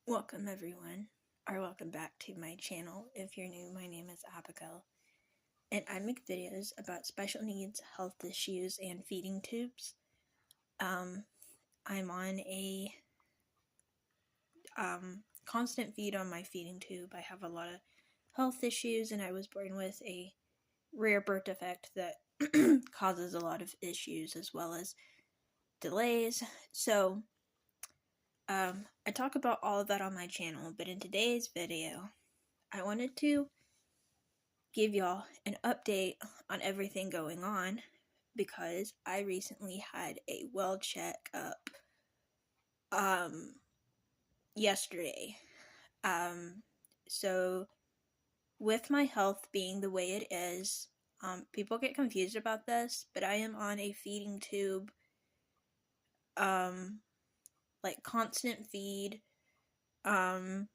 Welcome everyone, or welcome back to my channel. If you're new, my name is Abigail, and I make videos about special needs, health issues, and feeding tubes. I'm on a constant feed on my feeding tube. I have a lot of health issues, and I was born with a rare birth defect that causes a lot of issues as well as delays. So, I talk about all of that on my channel, but in today's video, I wanted to give y'all an update on everything going on because I recently had a well checkup yesterday. So with my health being the way it is, people get confused about this, but I am on a feeding tube, like constant feed, but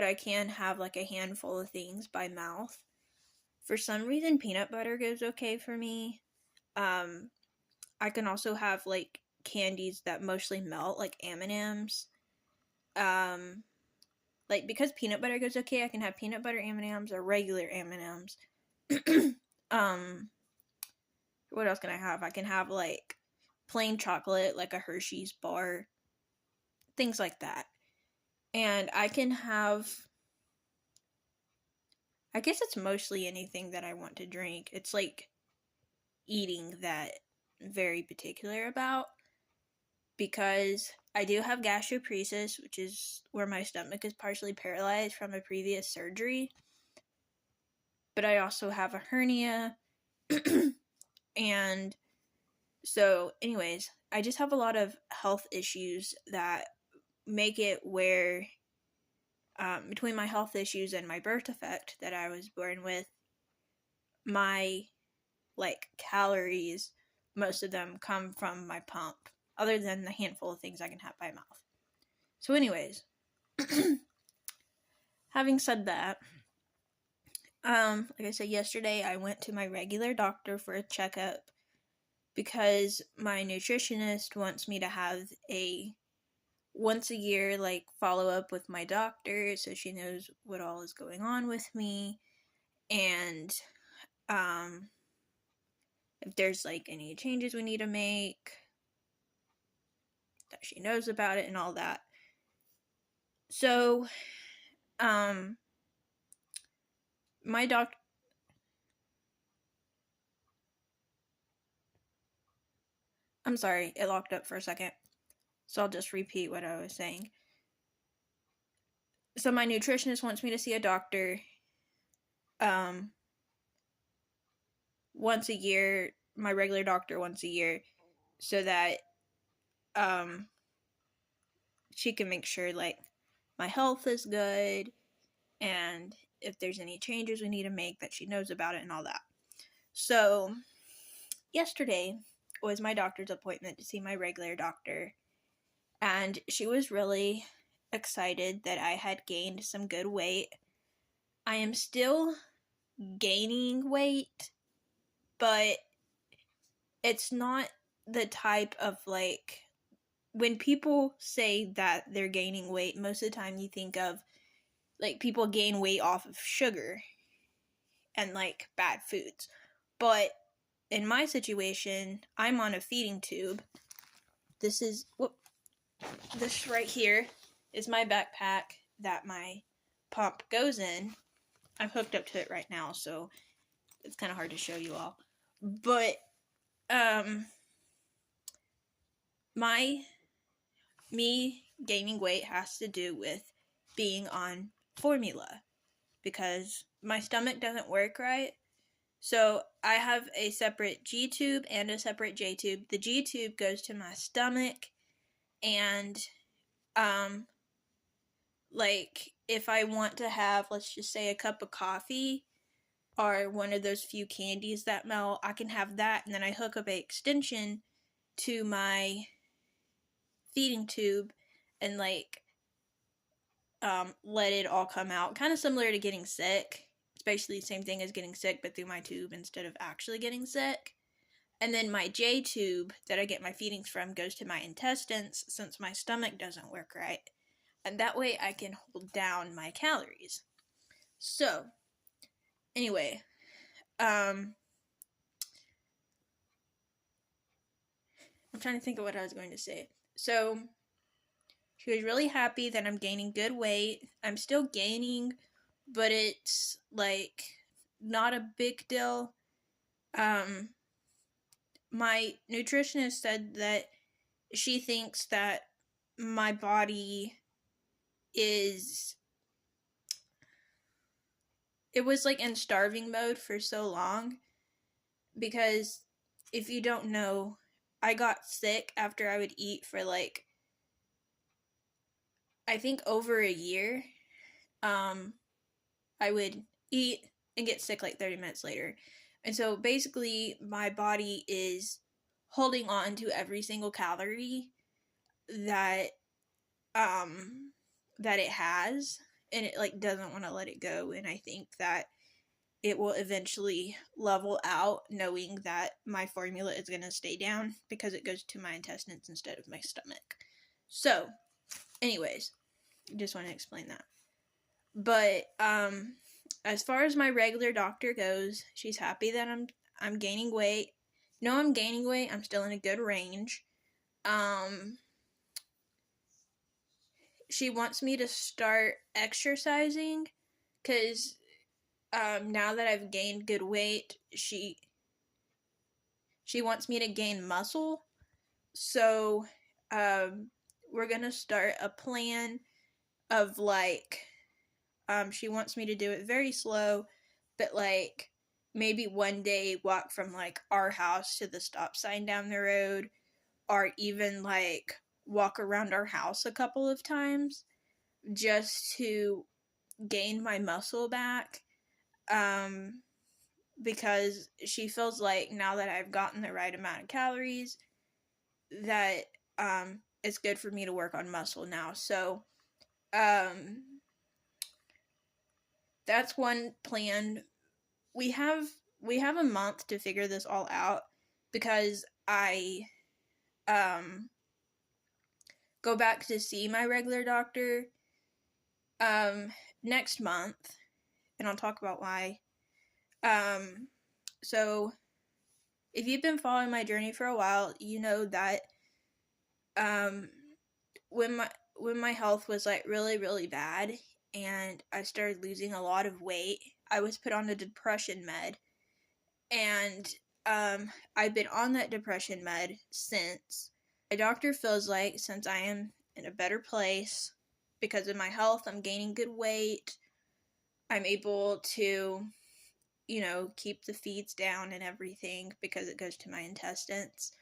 I can have like a handful of things by mouth. For some reason, peanut butter goes okay for me. I can also have like candies that mostly melt, like M&Ms. Like because peanut butter goes okay, I can have peanut butter M&Ms or regular M&Ms. What else can I have? I can have like plain chocolate, like a Hershey's bar, things like that. And I can have, I guess it's mostly anything that I want to drink. It's like eating that I'm very particular about because I do have gastroparesis, which is where my stomach is partially paralyzed from a previous surgery. But I also have a hernia. And so, anyways, I just have a lot of health issues that make it where, between my health issues and my birth defect that I was born with, my, like, calories, most of them come from my pump, other than the handful of things I can have by mouth. So, anyways, having said that, like I said yesterday, I went to my regular doctor for a checkup because my nutritionist wants me to have a once a year like follow up with my doctor so she knows what all is going on with me, and if there's like any changes we need to make, that she knows about it and all that. So my doctor, I'm sorry, it locked up for a second, so I'll just repeat what I was saying. So my nutritionist wants me to see a doctor once a year, my regular doctor once a year, so that she can make sure like my health is good, and if there's any changes we need to make, that she knows about it and all that. So yesterday was my doctor's appointment to see my regular doctor, and she was really excited that I had gained some good weight. I am still gaining weight, but it's not the type of like, when people say that they're gaining weight, most of the time you think of like people gain weight off of sugar and like bad foods. But in my situation, I'm on a feeding tube. This right here is my backpack that my pump goes in. I'm hooked up to it right now, so it's kind of hard to show you all. But me gaining weight has to do with being on formula because my stomach doesn't work right. So I have a separate G tube and a separate J tube. The G tube goes to my stomach, and like if I want to have, let's just say, a cup of coffee or one of those few candies that melt, I can have that, and then I hook up an extension to my feeding tube and like let it all come out. Kind of similar to getting sick. It's basically the same thing as getting sick, but through my tube instead of actually getting sick. And then my J tube that I get my feedings from goes to my intestines since my stomach doesn't work right. And that way I can hold down my calories. So, anyway, I'm trying to think of what I was going to say. So, she was really happy that I'm gaining good weight. I'm still gaining, but it's like not a big deal. My nutritionist said that she thinks that my body is, it was like in starving mode for so long, because if you don't know, I got sick after I would eat for like, I think over a year. I would eat and get sick like 30 minutes later. And so basically my body is holding on to every single calorie that that it has, and it like doesn't want to let it go. And I think that it will eventually level out, knowing that my formula is going to stay down because it goes to my intestines instead of my stomach. So, anyways, just want to explain that. But as far as my regular doctor goes, she's happy that I'm gaining weight. No, I'm gaining weight. I'm still in a good range. She wants me to start exercising because now that I've gained good weight, she wants me to gain muscle. So we're gonna start a plan of like, she wants me to do it very slow, but like maybe one day walk from like our house to the stop sign down the road, or even like walk around our house a couple of times just to gain my muscle back. Because she feels like now that I've gotten the right amount of calories, that it's good for me to work on muscle now. So that's one plan. We have a month to figure this all out, because I go back to see my regular doctor next month, and I'll talk about why. So if you've been following my journey for a while, you know that when my health was like really, really bad and I started losing a lot of weight, I was put on a depression med. And I've been on that depression med since. My doctor feels like since I am in a better place because of my health, I'm gaining good weight, I'm able to, keep the feeds down and everything because it goes to my intestines,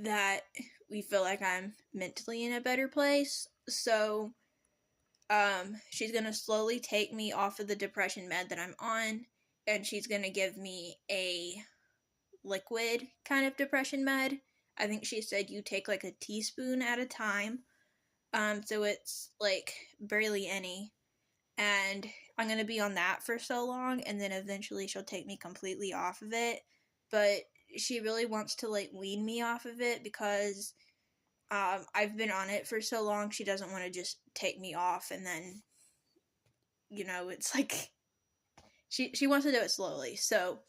that we feel like I'm mentally in a better place. So she's going to slowly take me off of the depression med that I'm on, and she's going to give me a liquid kind of depression med. I think she said you take like a teaspoon at a time. So it's like barely any. And I'm going to be on that for so long, and then eventually she'll take me completely off of it. But she really wants to like wean me off of it because I've been on it for so long. She doesn't want to just take me off and then, it's like she wants to do it slowly. So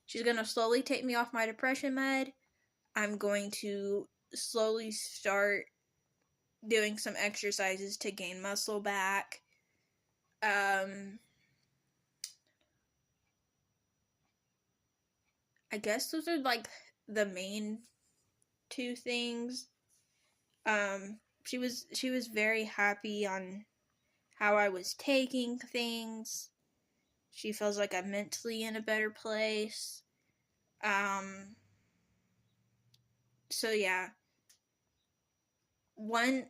she's going to slowly take me off my depression med. I'm going to slowly start doing some exercises to gain muscle back. I guess those are like the main two things. She was very happy on how I was taking things. She feels like I'm mentally in a better place. So yeah. One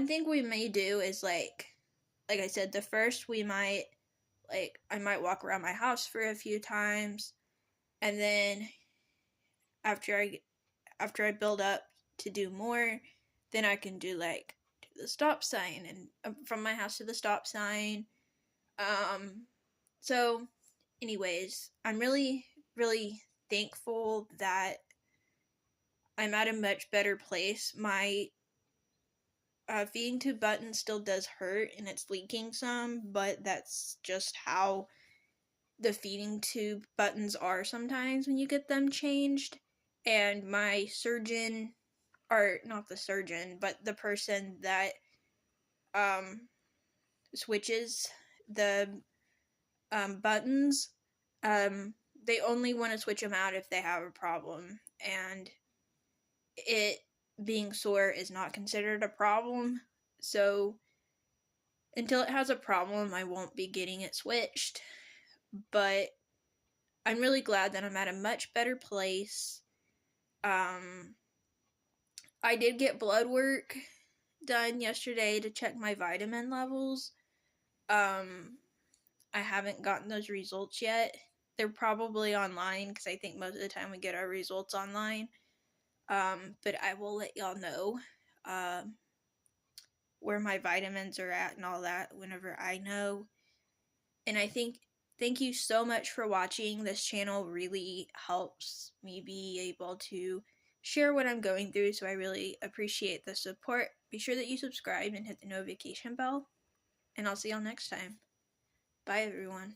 thing we may do is like I said, the first we might I might walk around my house for a few times, and then after I build up to do more, then I can do like to the stop sign, and from my house to the stop sign. So anyways, I'm really really thankful that I'm at a much better place. My feeding tube button still does hurt and it's leaking some, but that's just how the feeding tube buttons are sometimes when you get them changed. And my surgeon, or not the surgeon, but the person that switches the buttons, they only want to switch them out if they have a problem, and it being sore is not considered a problem. So until it has a problem, I won't be getting it switched. But I'm really glad that I'm at a much better place. I did get blood work done yesterday to check my vitamin levels. I haven't gotten those results yet. They're probably online because I think most of the time we get our results online. But I will let y'all know where my vitamins are at and all that whenever I know. And I think thank you so much for watching. This channel really helps me be able to share what I'm going through, so I really appreciate the support. Be sure that you subscribe and hit the notification bell, and I'll see y'all next time. Bye, everyone.